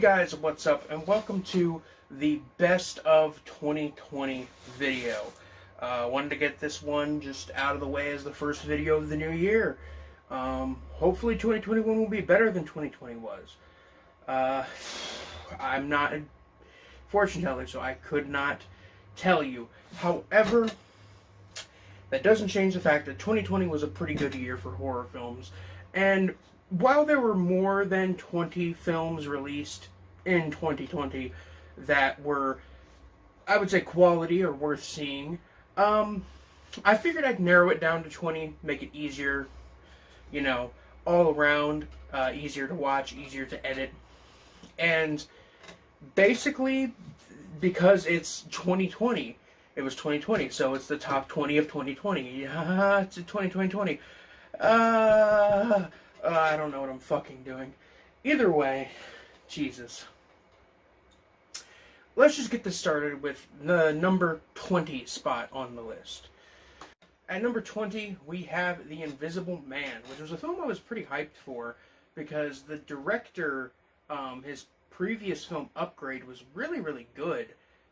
Guys, what's up, and welcome to the best of 2020 video. Wanted to get this one just out of the way as the first video of the new year. Hopefully 2021 will be better than 2020 was. I'm not a fortune teller, so I could not tell you. However, that doesn't change the fact that 2020 was a pretty good year for horror films, and while there were more than 20 films released in 2020 that were, I would say, quality or worth seeing, I figured I'd narrow it down to 20, make it easier, all around, easier to watch, easier to edit. And basically, because it's 2020, it was 2020, so it's the top 20 of 2020. It's 2020. I don't know what I'm fucking doing. Either way, Jesus. Let's just get this started with the number 20 spot on the list. At number 20, we have The Invisible Man, which was a film I was pretty hyped for because the director, his previous film Upgrade was really, really good,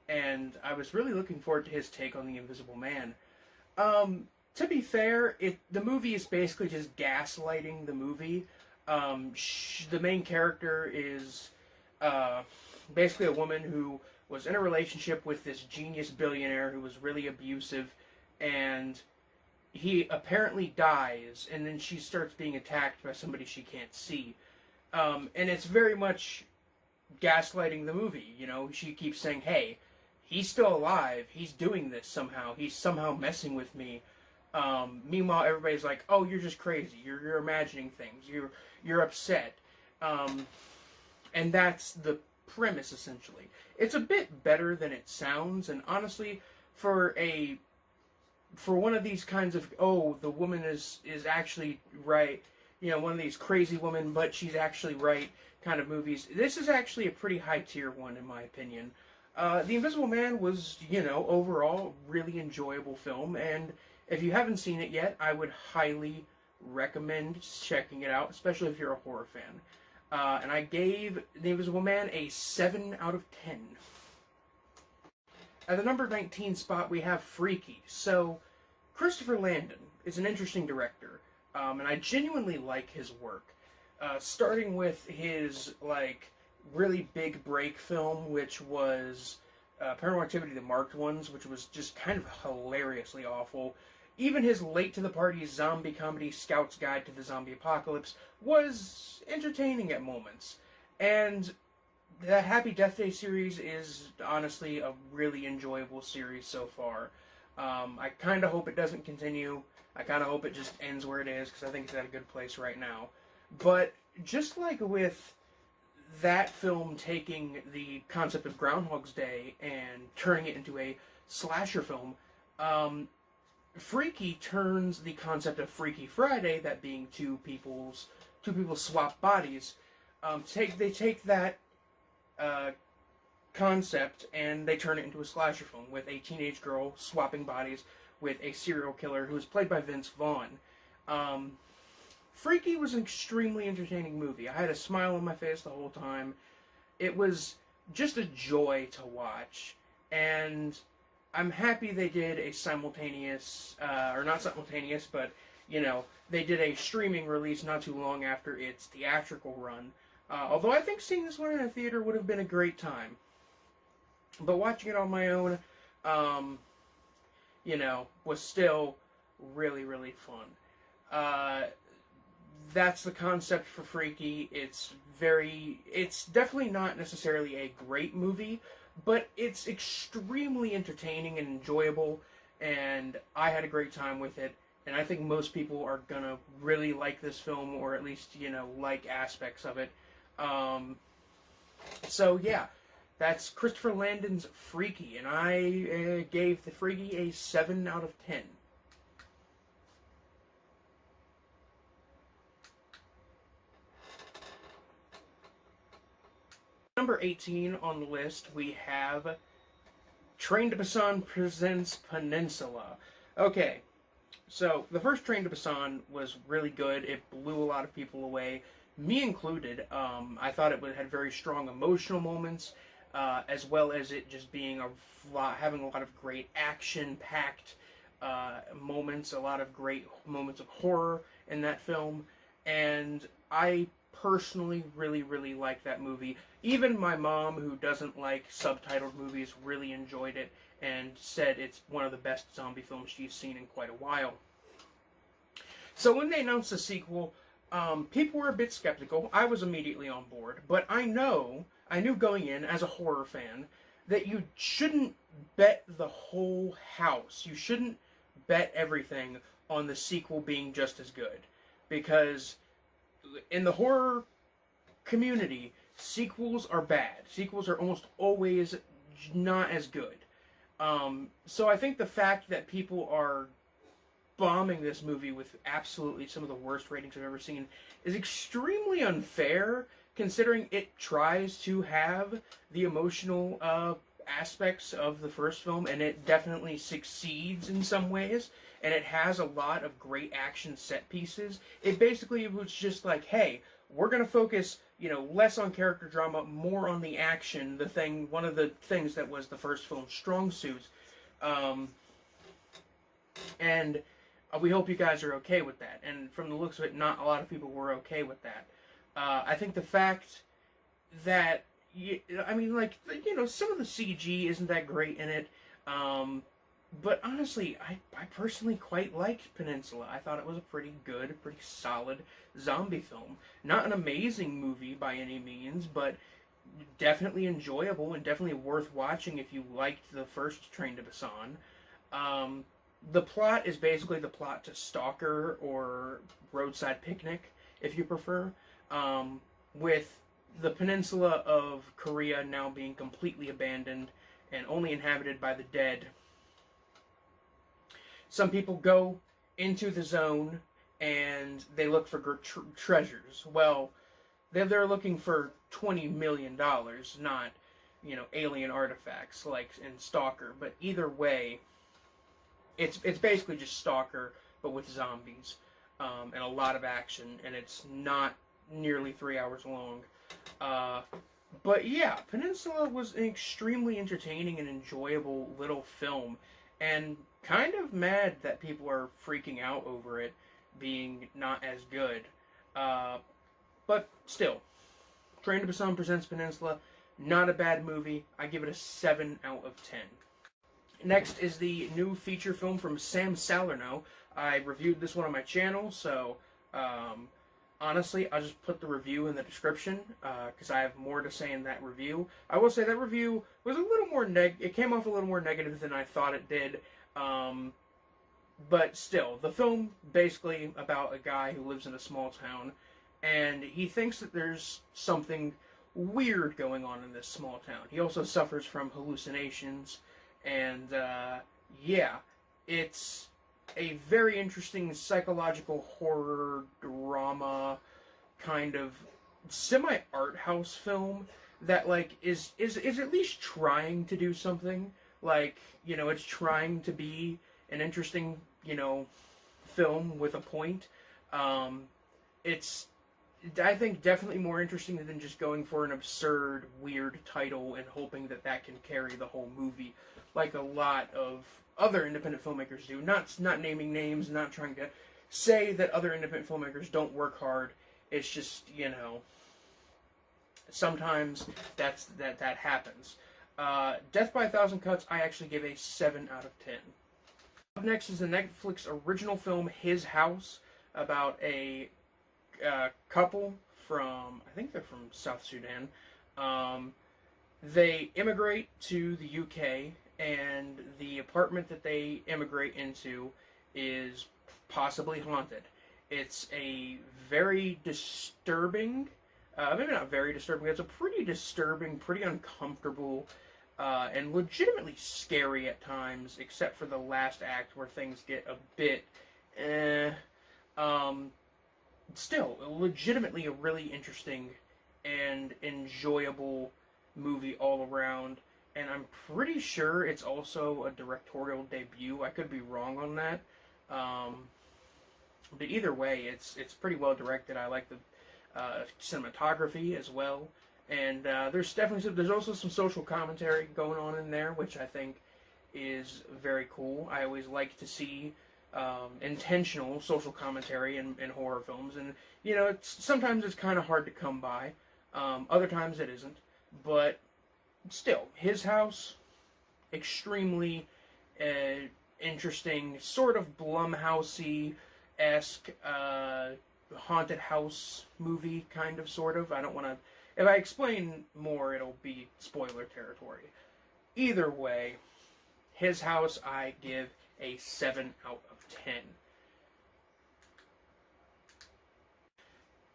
and I was really looking forward to his take on The Invisible Man. To be fair, the movie is basically just gaslighting the movie. The main character is basically a woman who was in a relationship with this genius billionaire who was really abusive, and he apparently dies, and then she starts being attacked by somebody she can't see. And it's very much gaslighting the movie, She keeps saying, hey, he's still alive, he's doing this somehow, he's somehow messing with me. Meanwhile, everybody's like, "Oh, you're just crazy. You're imagining things. You're upset," and that's the premise essentially. It's a bit better than it sounds, and honestly, for one of these kinds of the woman is actually right, one of these crazy women, but she's actually right kind of movies. This is actually a pretty high tier one in my opinion. The Invisible Man was, overall really enjoyable film, and if you haven't seen it yet, I would highly recommend checking it out, especially if you're a horror fan. And I gave The Invisible Man a 7 out of 10. At the number 19 spot, we have Freaky. So, Christopher Landon is an interesting director, and I genuinely like his work. Starting with his, really big break film, which was Paranormal Activity: The Marked Ones, which was just kind of hilariously awful. Even his late to the party zombie comedy Scout's Guide to the Zombie Apocalypse was entertaining at moments. And the Happy Death Day series is honestly a really enjoyable series so far. I kind of hope it doesn't continue. I kind of hope it just ends where it is, because I think it's at a good place right now. But just like with that film taking the concept of Groundhog's Day and turning it into a slasher film, Freaky turns the concept of Freaky Friday, that being two people swap bodies. They take that concept and they turn it into a slasher film with a teenage girl swapping bodies with a serial killer who is played by Vince Vaughn. Freaky was an extremely entertaining movie. I had a smile on my face the whole time. It was just a joy to watch, and I'm happy they did a simultaneous, or not simultaneous, but, they did a streaming release not too long after its theatrical run. Although I think seeing this one in a theater would have been a great time. But watching it on my own, was still really, really fun. That's the concept for Freaky. It's definitely not necessarily a great movie, but it's extremely entertaining and enjoyable, and I had a great time with it, and I think most people are gonna really like this film, or at least, like aspects of it. So yeah, that's Christopher Landon's Freaky, and I gave the Freaky a 7 out of 10. Number 18 on the list, we have Train to Busan presents Peninsula. Okay, so the first Train to Busan was really good. It blew a lot of people away. me included. I thought it had very strong emotional moments, as well as it just being having a lot of great action-packed moments, a lot of great moments of horror in that film, and I personally really, really like that movie. Even my mom, who doesn't like subtitled movies, really enjoyed it and said it's one of the best zombie films she's seen in quite a while. So when they announced the sequel, people were a bit skeptical. I was immediately on board, but I knew going in as a horror fan that you shouldn't bet the whole house. You shouldn't bet everything on the sequel being just as good, because in the horror community, sequels are bad. Sequels are almost always not as good. So I think the fact that people are bombing this movie with absolutely some of the worst ratings I've ever seen is extremely unfair, considering it tries to have the emotional aspects of the first film, and it definitely succeeds in some ways, and it has a lot of great action set pieces. It basically was just like, hey, we're going to focus, less on character drama, more on the action, one of the things that was the first film's strong suit. And we hope you guys are okay with that. And from the looks of it, not a lot of people were okay with that. I think the fact that, some of the CG isn't that great in it. But honestly, I personally quite liked Peninsula. I thought it was a pretty good, pretty solid zombie film. Not an amazing movie by any means, but definitely enjoyable and definitely worth watching if you liked the first Train to Busan. The plot is basically the plot to Stalker or Roadside Picnic, if you prefer, with the peninsula of Korea now being completely abandoned and only inhabited by the dead. Some people go into the zone and they look for treasures. Well, they're looking for $20 million, not, alien artifacts like in Stalker. But either way, it's basically just Stalker, but with zombies, and a lot of action, and it's not nearly 3 hours long. But yeah, Peninsula was an extremely entertaining and enjoyable little film, and kind of mad that people are freaking out over it being not as good. But still, Train to Busan presents Peninsula. Not a bad movie. I give it a 7 out of 10. Next is the new feature film from Sam Salerno. I reviewed this one on my channel, so honestly, I'll just put the review in the description, because I have more to say in that review. I will say that review was a little more it came off a little more negative than I thought it did. But still, the film basically about a guy who lives in a small town, and he thinks that there's something weird going on in this small town. He also suffers from hallucinations, and yeah, it's a very interesting psychological horror drama kind of semi-art house film that is at least trying to do something. It's trying to be an interesting, film with a point. It's, I think, definitely more interesting than just going for an absurd, weird title and hoping that can carry the whole movie, like a lot of other independent filmmakers do. Not naming names, not trying to say that other independent filmmakers don't work hard. It's just, sometimes that happens. Death by a Thousand Cuts, I actually give a 7 out of 10. Up next is the Netflix original film His House, about a couple from, I think they're from South Sudan. They immigrate to the UK, and the apartment that they immigrate into is possibly haunted. It's a very disturbing, maybe not very disturbing, it's a pretty disturbing, pretty uncomfortable, and legitimately scary at times, except for the last act where things get a bit, still, legitimately a really interesting and enjoyable movie all around, and I'm pretty sure it's also a directorial debut. I could be wrong on that, but either way, it's pretty well directed. I like cinematography as well. And there's also some social commentary going on in there, which I think is very cool. I always like to see intentional social commentary in horror films, and sometimes it's kind of hard to come by. Other times it isn't, but still, his house, extremely interesting, sort of Blumhousey-esque haunted house movie, kind of, sort of. I don't want to. If I explain more, it'll be spoiler territory. Either way, his house I give a 7 out of 10.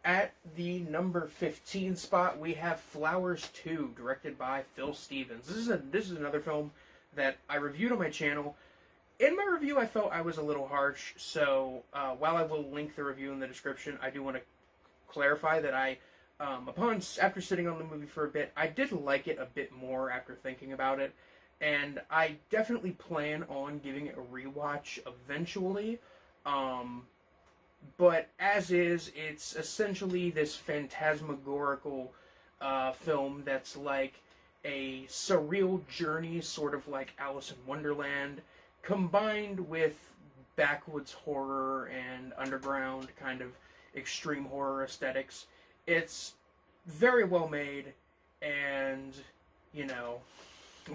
At the number 15 spot, we have Flowers 2, directed by Phil Stevens. This is another film that I reviewed on my channel. In my review, I felt I was a little harsh, so while I will link the review in the description, I do want to clarify that after sitting on the movie for a bit, I did like it a bit more after thinking about it, and I definitely plan on giving it a rewatch eventually. But as is, it's essentially this phantasmagorical film that's like a surreal journey, sort of like Alice in Wonderland, combined with backwoods horror and underground kind of extreme horror aesthetics. It's very well made and,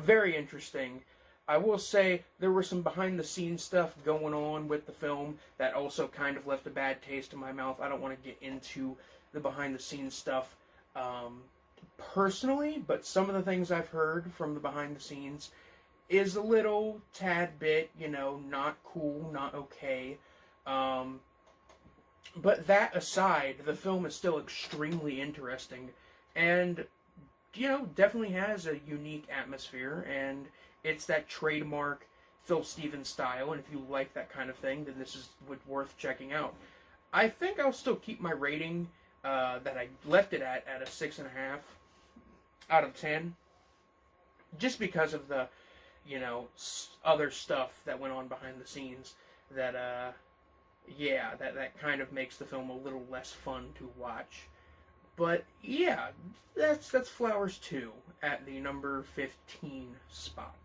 very interesting. I will say there were some behind-the-scenes stuff going on with the film that also kind of left a bad taste in my mouth. I don't want to get into the behind-the-scenes stuff personally, but some of the things I've heard from the behind-the-scenes is a little tad bit, not cool, not okay. But that aside, the film is still extremely interesting and, definitely has a unique atmosphere, and it's that trademark Phil Stevens style, and if you like that kind of thing, then this is worth checking out. I think I'll still keep my rating that I left it at a 6.5 out of 10, just because of the, other stuff that went on behind the scenes that, that kind of makes the film a little less fun to watch. But yeah, that's Flowers 2 at the number 15 spot.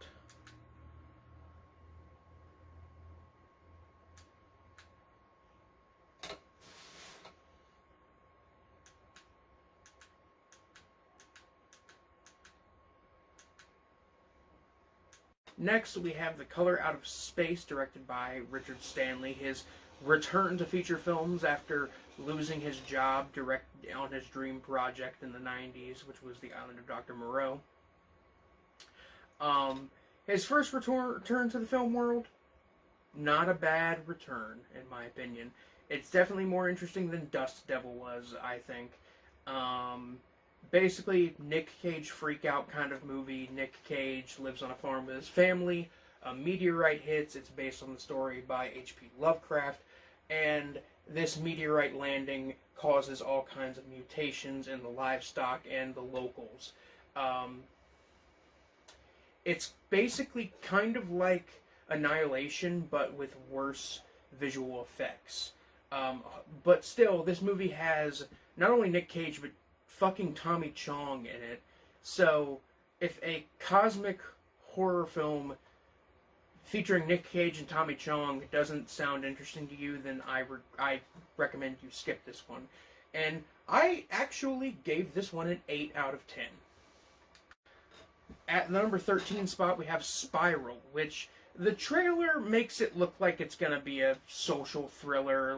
Next, we have The Color Out of Space, directed by Richard Stanley. His return to feature films after losing his job on his dream project in the 90s, which was The Island of Dr. Moreau. His first return to the film world, not a bad return, in my opinion. It's definitely more interesting than Dust Devil was, I think. Basically, Nick Cage freak-out kind of movie. Nick Cage lives on a farm with his family. A meteorite hits. It's based on the story by H.P. Lovecraft. And this meteorite landing causes all kinds of mutations in the livestock and the locals. It's basically kind of like Annihilation, but with worse visual effects. But still, this movie has not only Nick Cage, but fucking Tommy Chong in it. So, if a cosmic horror film featuring Nick Cage and Tommy Chong doesn't sound interesting to you, then I recommend you skip this one. And I actually gave this one an 8 out of 10. At the number 13 spot, we have Spiral, which the trailer makes it look like it's going to be a social thriller,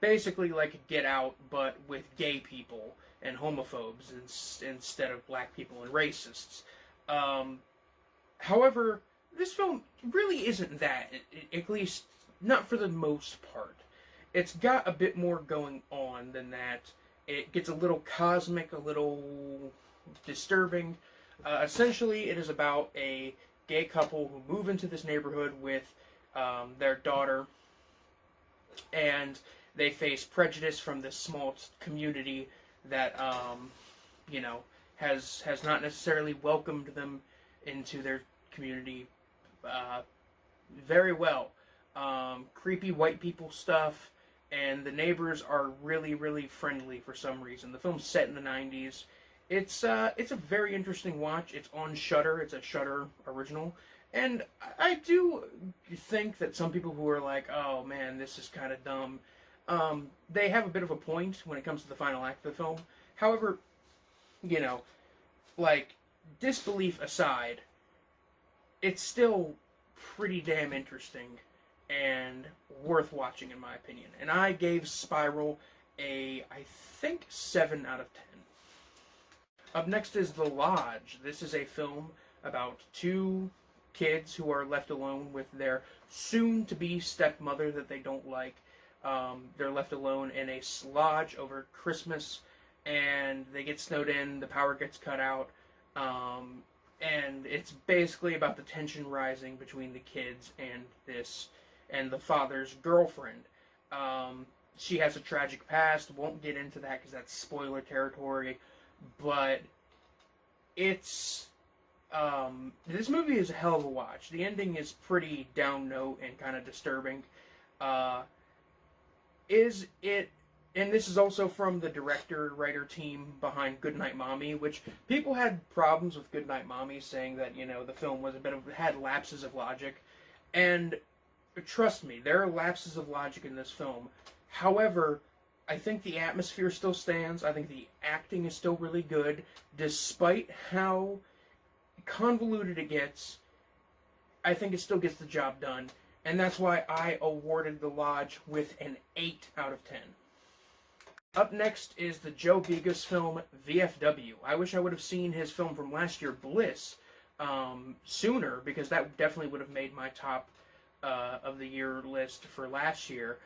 basically like Get Out, but with gay people and homophobes instead of black people and racists. However, this film really isn't that, at least not for the most part. It's got a bit more going on than that. It gets a little cosmic, a little disturbing. Essentially, it is about a gay couple who move into this neighborhood with their daughter, and they face prejudice from this small community that, has not necessarily welcomed them into their community very well. Creepy white people stuff, and the neighbors are really, really friendly for some reason. The film's set in the 90s. It's a very interesting watch. It's on Shudder. It's a Shudder original. And I do think that some people who are like, oh man, this is kind of dumb, they have a bit of a point when it comes to the final act of the film. However, you know, like, disbelief aside, it's still pretty damn interesting and worth watching in my opinion. And I gave Spiral I think 7 out of 10. Up next is The Lodge. This is a film about two kids who are left alone with their soon-to-be stepmother that they don't like. They're left alone in a lodge over Christmas, and they get snowed in, the power gets cut out, and it's basically about the tension rising between the kids and the father's girlfriend. She has a tragic past, won't get into that because that's spoiler territory, but it's, this movie is a hell of a watch. The ending is pretty down note and kind of disturbing. And this is also from the director-writer team behind Goodnight Mommy, which people had problems with Goodnight Mommy, saying that, you know, the film was had lapses of logic. And trust me, there are lapses of logic in this film. However, I think the atmosphere still stands. I think the acting is still really good, despite how convoluted it gets. I think it still gets the job done. And that's why I awarded The Lodge with an 8 out of 10. Up next is the Joe Begas film, VFW. I wish I would have seen his film from last year, Bliss, sooner, because that definitely would have made my top of the year list for last year.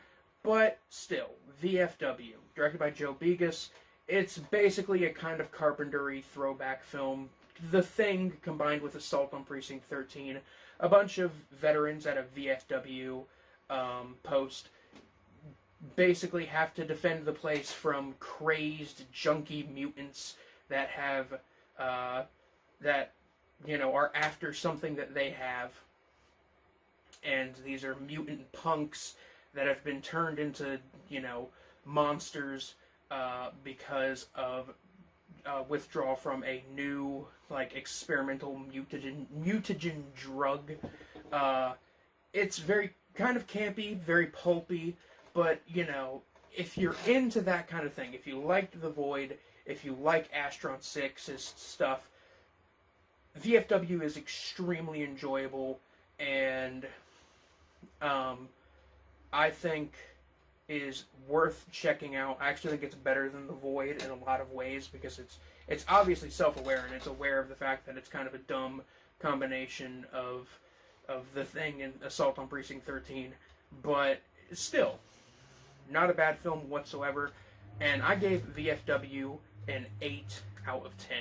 But still, VFW, directed by Joe Begas. It's basically a kind of Carpenter-y throwback film. The Thing combined with Assault on Precinct 13. A bunch of veterans at a VFW post basically have to defend the place from crazed, junky mutants that have, that, you know, are after something that they have. And these are mutant punks that have been turned into, you know, monsters because of withdrawal from a new, like, experimental mutagen drug. It's very kind of campy, very pulpy, but, you know, if you're into that kind of thing, if you liked The Void, if you like Astron 6's stuff, VFW is extremely enjoyable, and I think is worth checking out. I actually think it's better than The Void in a lot of ways, because it's obviously self-aware, and it's aware of the fact that it's kind of a dumb combination of The Thing and Assault on Precinct 13, but still, not a bad film whatsoever, and I gave VFW an 8 out of 10.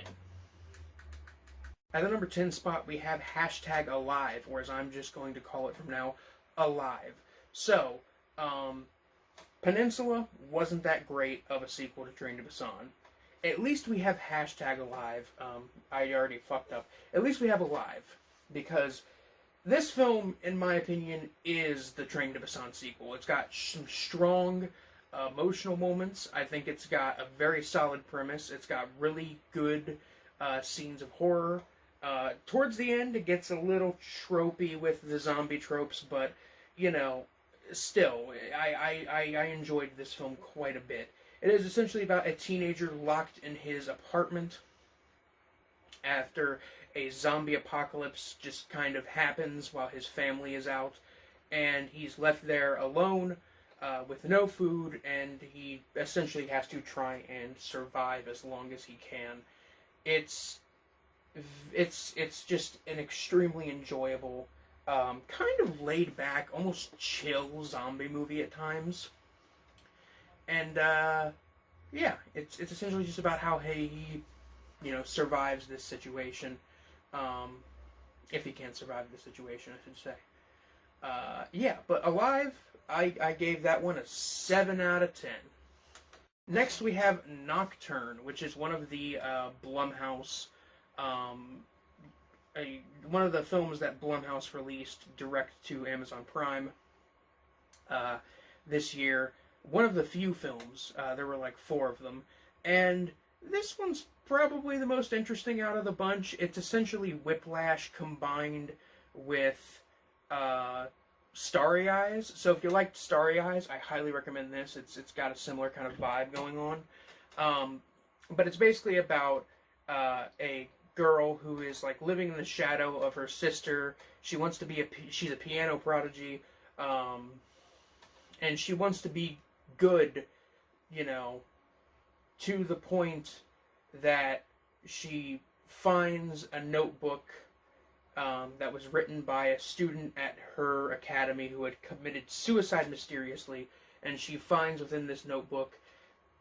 At the number 10 spot, we have hashtag Alive, or as I'm just going to call it from now, Alive. So, Peninsula wasn't that great of a sequel to Train to Busan. At least we have hashtag Alive. I already fucked up. At least we have Alive, because this film, in my opinion, is the Train to Busan sequel. It's got some strong emotional moments. I think it's got a very solid premise. It's got really good scenes of horror. Towards the end, it gets a little tropey with the zombie tropes, but, you know, still, I enjoyed this film quite a bit. It is essentially about a teenager locked in his apartment after a zombie apocalypse just kind of happens while his family is out, and he's left there alone with no food, and he essentially has to try and survive as long as he can. It's just an extremely enjoyable, kind of laid back, almost chill zombie movie at times. And yeah, it's essentially just about how he, you know, survives this situation. If he can survive the situation, I should say. Yeah, but Alive, I gave that one a 7 out of 10. Next we have Nocturne, which is one of the Blumhouse, one of the films that Blumhouse released direct to Amazon Prime this year. one of the few films. There were like 4 of them, and this one's probably the most interesting out of the bunch. It's essentially Whiplash combined with Starry Eyes. So if you liked Starry Eyes, I highly recommend this. It's got a similar kind of vibe going on. But it's basically about a girl who is like living in the shadow of her sister. She wants to be she's a piano prodigy, and she wants to be good, you know, to the point that she finds a notebook that was written by a student at her academy who had committed suicide mysteriously, and she finds within this notebook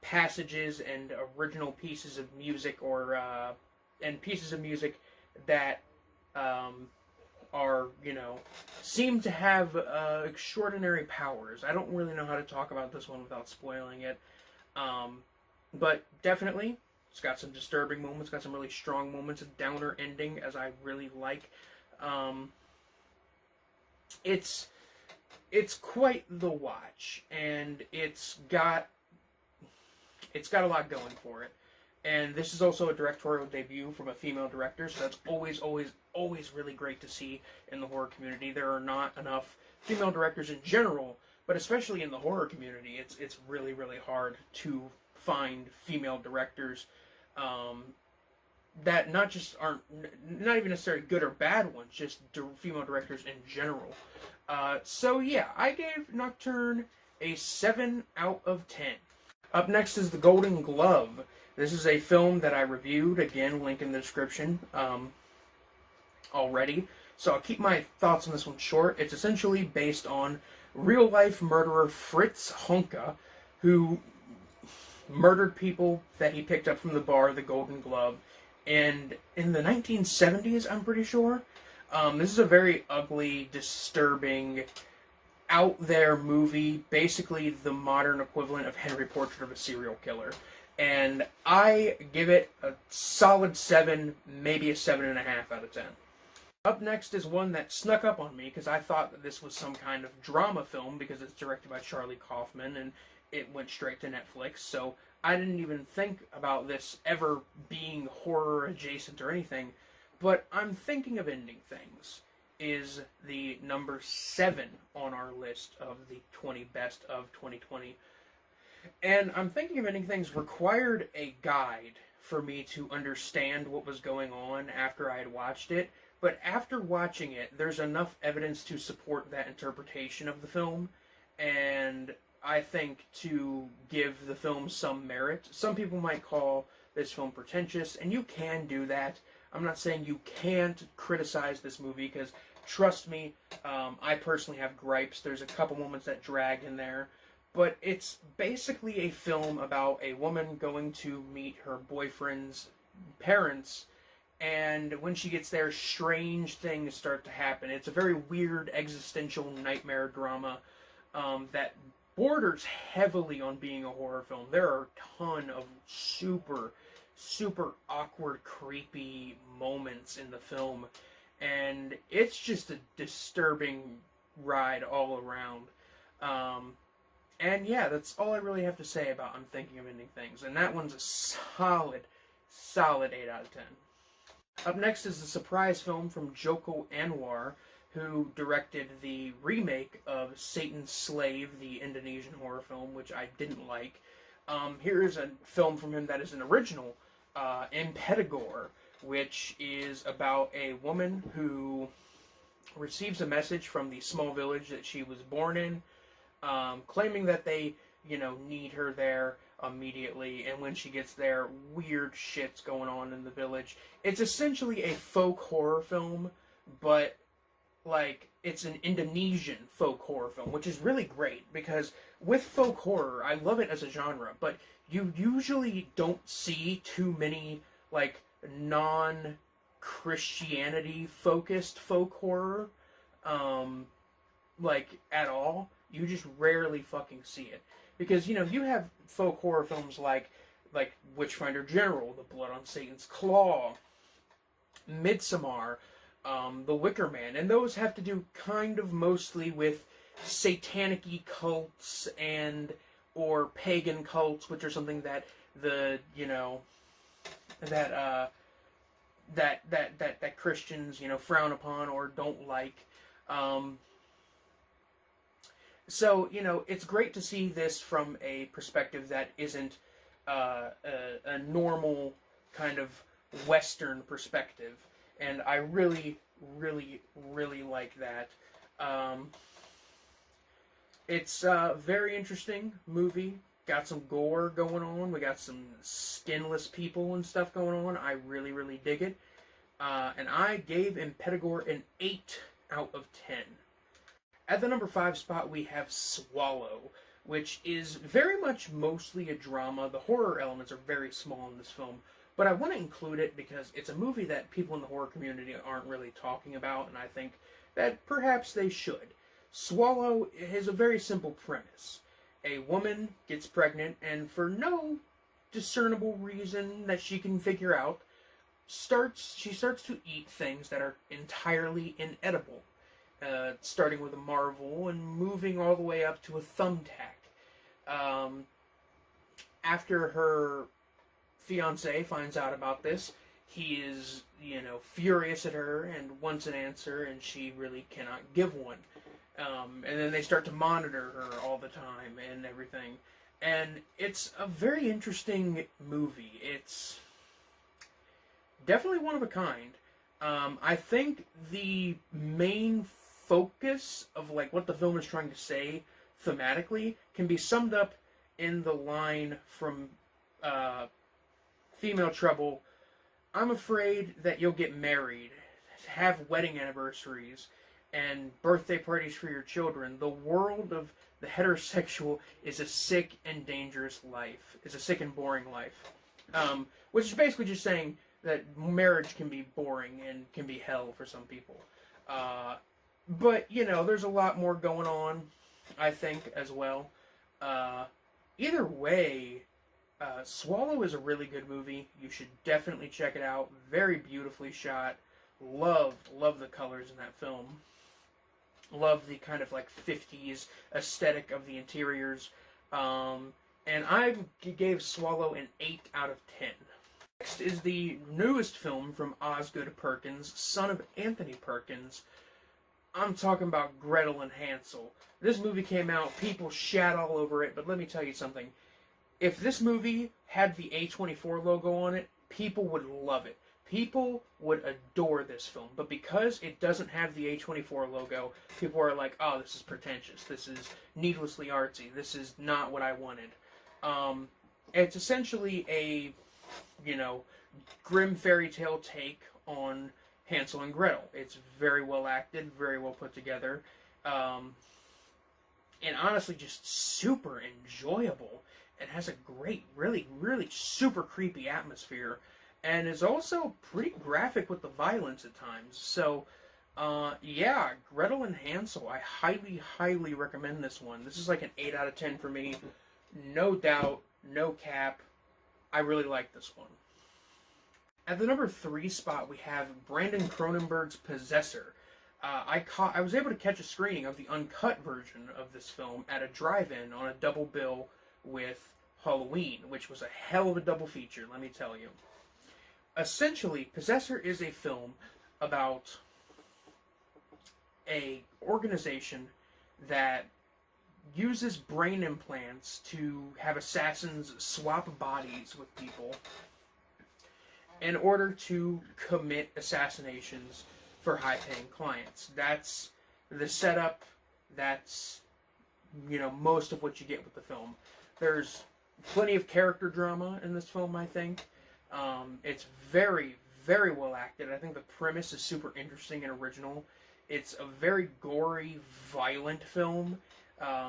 passages and original pieces of music, and pieces of music that are, you know, seem to have extraordinary powers. I don't really know how to talk about this one without spoiling it, but definitely it's got some disturbing moments, got some really strong moments, a downer ending, as I really like. It's quite the watch, and it's got a lot going for it. And this is also a directorial debut from a female director, so that's always, always, always really great to see in the horror community. There are not enough female directors in general, but especially in the horror community, it's really, really hard to find female directors that not even necessarily good or bad ones, just female directors in general. So yeah, I gave Nocturne a 7 out of 10. Up next is The Golden Glove. This is a film that I reviewed, again, link in the description, already. So I'll keep my thoughts on this one short. It's essentially based on real-life murderer Fritz Honka, who murdered people that he picked up from the bar, The Golden Glove, and in the 1970s, I'm pretty sure. This is a very ugly, disturbing, out there movie, basically the modern equivalent of Henry Portrait of a Serial Killer. And I give it a solid 7, maybe a 7.5 out of 10. Up next is one that snuck up on me because I thought that this was some kind of drama film because it's directed by Charlie Kaufman and it went straight to Netflix, so I didn't even think about this ever being horror adjacent or anything, but I'm Thinking of Ending Things is the number 7 on our list of the 20 best of 2020. And I'm Thinking of Ending Things required a guide for me to understand what was going on after I had watched it, but after watching it, there's enough evidence to support that interpretation of the film, and I think to give the film some merit. Some people might call this film pretentious, and you can do that. I'm not saying you can't criticize this movie, because trust me, I personally have gripes. There's a couple moments that drag in there, but it's basically a film about a woman going to meet her boyfriend's parents, and when she gets there, strange things start to happen. It's a very weird existential nightmare drama that borders heavily on being a horror film. There are a ton of super, super awkward, creepy moments in the film, and it's just a disturbing ride all around. And yeah, that's all I really have to say about I'm Thinking of Ending Things, and that one's a solid 8 out of 10. Up next is a surprise film from Joko Anwar, who directed the remake of Satan's Slave, the Indonesian horror film, which I didn't like. Here is a film from him that is an original, in Pedegore, which is about a woman who receives a message from the small village that she was born in, claiming that they, need her there immediately, and when she gets there, weird shit's going on in the village. It's essentially a folk horror film, but it's an Indonesian folk horror film, which is really great, because with folk horror, I love it as a genre, but you usually don't see too many, non-Christianity focused folk horror, at all. You just rarely fucking see it. Because, you have folk horror films like Witchfinder General, The Blood on Satan's Claw, Midsommar, The Wicker Man, and those have to do kind of mostly with satanic-y cults and or pagan cults, which are something that the, you know, that that Christians, you know, frown upon or don't like. So, you know, it's great to see this from a perspective that isn't a normal kind of Western perspective, and I really, really, really like that. It's a very interesting movie. Got some gore going on. We got some skinless people and stuff going on. I really, really dig it. And I gave Pedegore an 8 out of 10. At the number 5 spot, we have Swallow, which is very much mostly a drama. The horror elements are very small in this film, but I want to include it because it's a movie that people in the horror community aren't really talking about, and I think that perhaps they should. Swallow has a very simple premise. A woman gets pregnant, and for no discernible reason that she can figure out, she starts to eat things that are entirely inedible. Starting with a marvel and moving all the way up to a thumbtack. After her fiance finds out about this, he is, you know, furious at her and wants an answer, and she really cannot give one. And then they start to monitor her all the time and everything. And it's a very interesting movie. It's definitely one of a kind. I think the main focus of like what the film is trying to say thematically can be summed up in the line from Female Trouble, "I'm afraid that you'll get married, have wedding anniversaries, and birthday parties for your children. The world of the heterosexual is a sick and dangerous life. Is a sick and boring life." Which is basically just saying that marriage can be boring and can be hell for some people. But, you know, there's a lot more going on, I think, as well. Either way, Swallow is a really good movie. You should definitely check it out. Very beautifully shot. Love the colors in that film. Love the kind of like 50s aesthetic of the interiors. And I gave Swallow an 8 out of 10. Next is the newest film from Osgood Perkins, son of Anthony Perkins. I'm talking about Gretel and Hansel. This movie came out, people shat all over it, but let me tell you something. If this movie had the A24 logo on it, people would love it. People would adore this film, but because it doesn't have the A24 logo, people are like, oh, this is pretentious, this is needlessly artsy, this is not what I wanted. It's essentially a, you know, grim fairy tale take on Hansel and Gretel. It's very well acted, very well put together, and honestly just super enjoyable. It has a great, really, really super creepy atmosphere, and is also pretty graphic with the violence at times. So, yeah, Gretel and Hansel, I highly, highly recommend this one. This is like an 8 out of 10 for me. No doubt, no cap. I really like this one. At the number 3 spot, we have Brandon Cronenberg's Possessor. I was able to catch a screening of the uncut version of this film at a drive-in on a double bill with Halloween, which was a hell of a double feature, let me tell you. Essentially, Possessor is a film about a organization that uses brain implants to have assassins swap bodies with people in order to commit assassinations for high-paying clients. That's the setup. That's, you know, most of what you get with the film. There's plenty of character drama in this film, I think. It's very, very well acted. I think the premise is super interesting and original. It's a very gory, violent film.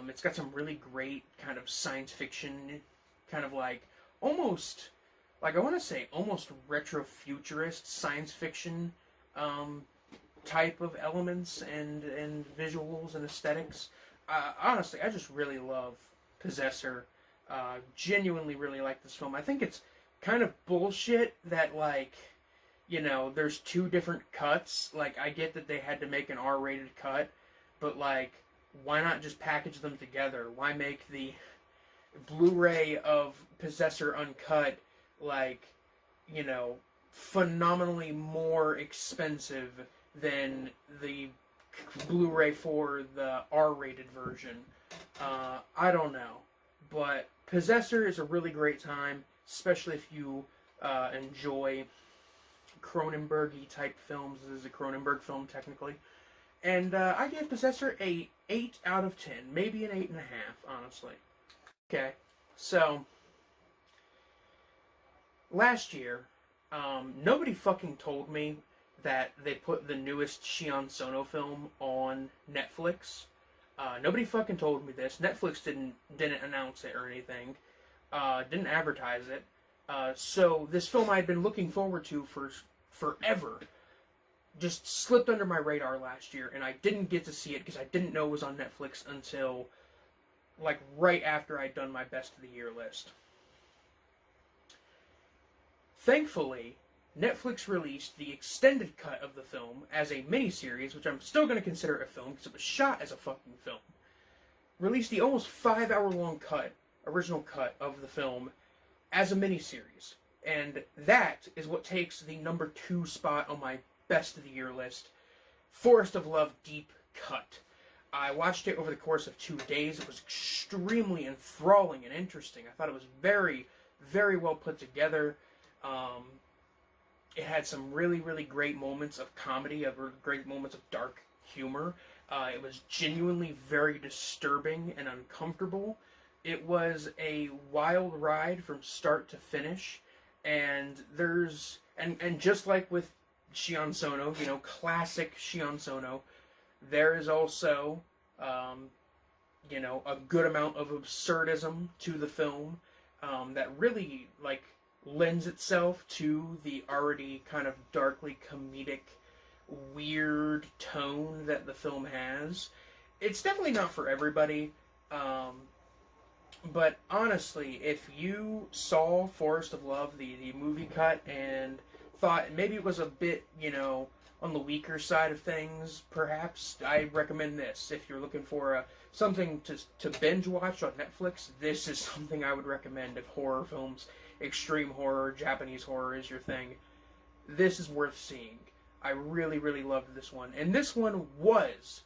It's got some really great kind of science fiction, kind of like almost, like I want to say almost retro-futurist science fiction type of elements and visuals and aesthetics. Honestly, I just really love Possessor. Genuinely really like this film. I think it's kind of bullshit that, like, you know, there's 2 different cuts. Like, I get that they had to make an R-rated cut, but, like, why not just package them together? Why make the Blu-ray of Possessor Uncut, like, phenomenally more expensive than the Blu-ray for the R-rated version. I don't know, but Possessor is a really great time, especially if you enjoy Cronenberg-y type films. This is a Cronenberg film, technically. And I gave Possessor a 8 out of 10. Maybe an 8.5, honestly. Okay, so last year, nobody fucking told me that they put the newest Shion Sono film on Netflix. Nobody fucking told me this. Netflix didn't announce it or anything. Didn't advertise it. So this film I had been looking forward to for forever just slipped under my radar last year, and I didn't get to see it because I didn't know it was on Netflix until like right after I'd done my best of the year list. Thankfully, Netflix released the extended cut of the film as a miniseries, which I'm still going to consider a film because it was shot as a fucking film. Released the almost 5-hour-long original cut of the film as a miniseries. And that is what takes the number 2 spot on my best of the year list, Forest of Love Deep Cut. I watched it over the course of 2 days. It was extremely enthralling and interesting. I thought it was very, very well put together. It had some really, really great moments of comedy, great moments of dark humor. It was genuinely very disturbing and uncomfortable. It was a wild ride from start to finish, and and just like with Shion Sono, classic Shion Sono, there is also, a good amount of absurdism to the film that really, lends itself to the already kind of darkly comedic, weird tone that the film has. It's definitely not for everybody, but honestly, if you saw Forest of Love, the movie cut, and thought maybe it was a bit, on the weaker side of things, perhaps, I recommend this. If you're looking for something to binge watch on Netflix, this is something I would recommend if horror films, extreme horror, Japanese horror is your thing. This is worth seeing. I really, really loved this one. And this one was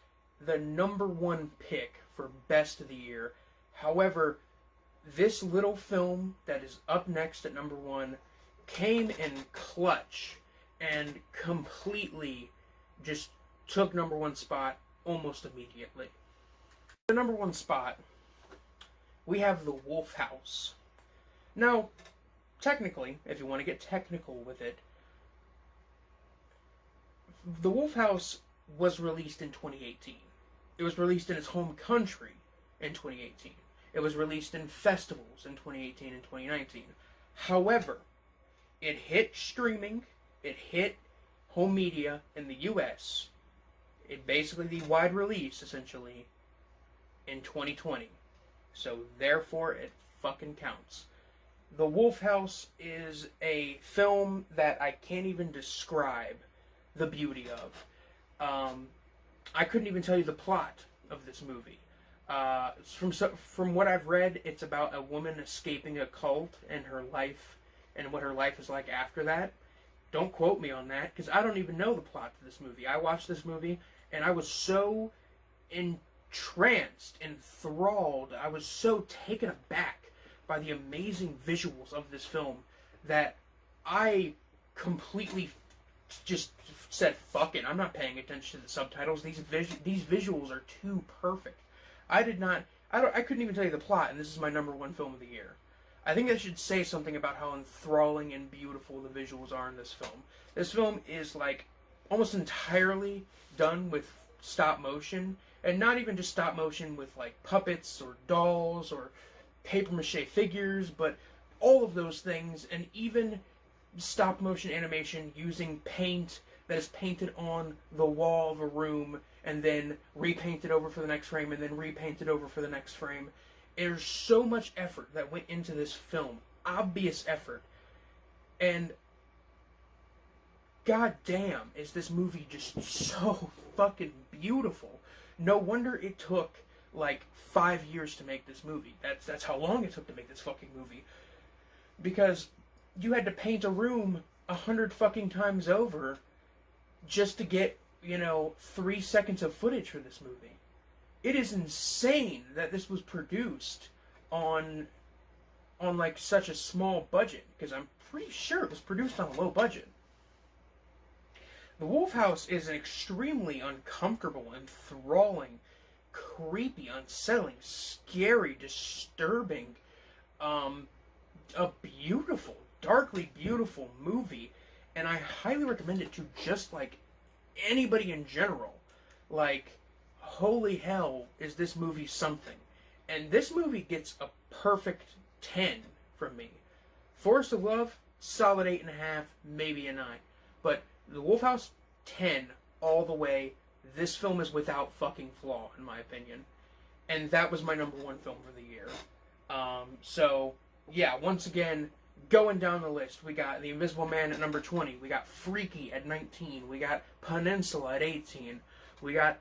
the number 1 pick for best of the year. However, this little film that is up next at number 1 came in clutch and completely just took number 1 spot almost immediately. The number 1 spot, we have The Wolf House. Now, technically, if you want to get technical with it, The Wolf House was released in 2018. It was released in its home country in 2018. It was released in festivals in 2018 and 2019. However, it hit streaming, it hit home media in the US, it basically the wide release, essentially, in 2020. So, therefore, it fucking counts. The Wolf House is a film that I can't even describe the beauty of. I couldn't even tell you the plot of this movie. From what I've read, it's about a woman escaping a cult and her life, and what her life is like after that. Don't quote me on that, because I don't even know the plot to this movie. I watched this movie, and I was so entranced, enthralled, I was so taken aback by the amazing visuals of this film that I completely just said, fuck it, I'm not paying attention to the subtitles. These visuals are too perfect. I couldn't even tell you the plot, and this is my number 1 film of the year. I think I should say something about how enthralling and beautiful the visuals are in this film. This film is, almost entirely done with stop motion, and not even just stop motion with, puppets or dolls or papier-mâché figures, but all of those things, and even stop motion animation using paint that is painted on the wall of a room and then repainted over for the next frame and then repainted over for the next frame. There's so much effort that went into this film. Obvious effort. And goddamn, is this movie just so fucking beautiful. No wonder it took like 5 years to make this movie. That's how long it took to make this fucking movie. Because you had to paint a room 100 fucking times over just to get, 3 seconds of footage for this movie. It is insane that this was produced on like such a small budget, because I'm pretty sure it was produced on a low budget. The Wolf House is an extremely uncomfortable, enthralling, creepy, unsettling, scary, disturbing, a beautiful, darkly beautiful movie, and I highly recommend it to just like anybody in general. Like, holy hell, is this movie something? And this movie gets a perfect 10 from me. Forest of Love, solid 8.5, maybe a 9. But The Wolf House, 10 all the way. This film is without fucking flaw, in my opinion. And that was my number 1 film for the year. So, yeah, once again, going down the list, we got The Invisible Man at number 20. We got Freaky at 19. We got Peninsula at 18. We got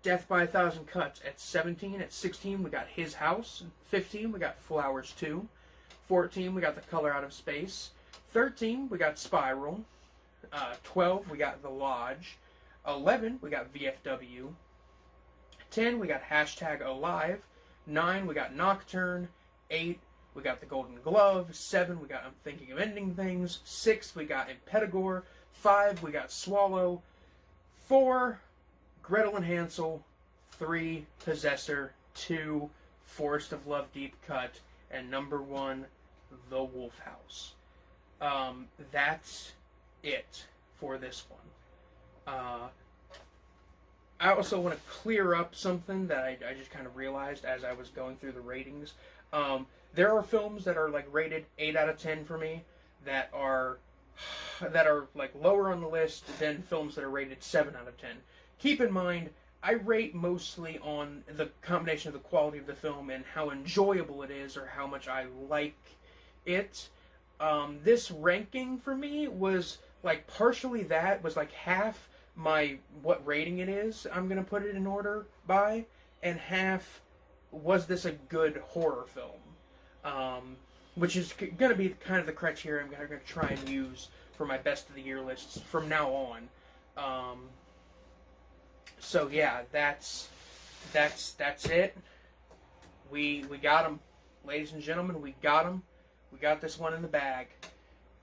Death by a Thousand Cuts at 17. At 16, we got His House. 15, we got Flowers 2. 14, we got The Color Out of Space. 13, we got Spiral. 12, we got The Lodge. 11, we got VFW. 10, we got Hashtag Alive. 9, we got Nocturne. 8, we got The Golden Glove. 7, we got I'm Thinking of Ending Things. 6, we got In Pedegore. 5, we got Swallow. 4, Gretel and Hansel. 3, Possessor. 2, Forest of Love Deep Cut. And number 1, The Wolf House. That's it for this one. I also want to clear up something that I just kind of realized as I was going through the ratings. There are films that are like rated 8 out of 10 for me that are like lower on the list than films that are rated 7 out of 10. Keep in mind, I rate mostly on the combination of the quality of the film and how enjoyable it is or how much I like it. This ranking for me was like partially that, was like half what rating it is I'm going to put it in order by, and half was this a good horror film, which is going to be kind of the criteria I'm going to try and use for my best of the year lists from now on. So yeah, that's it. We got them, ladies and gentlemen. We got them. We got this one in the bag.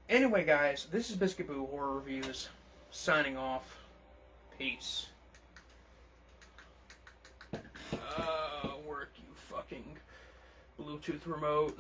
Anyway, guys, this is Biscuit Boo Horror Reviews, signing off. Peace. Work, you fucking Bluetooth remote.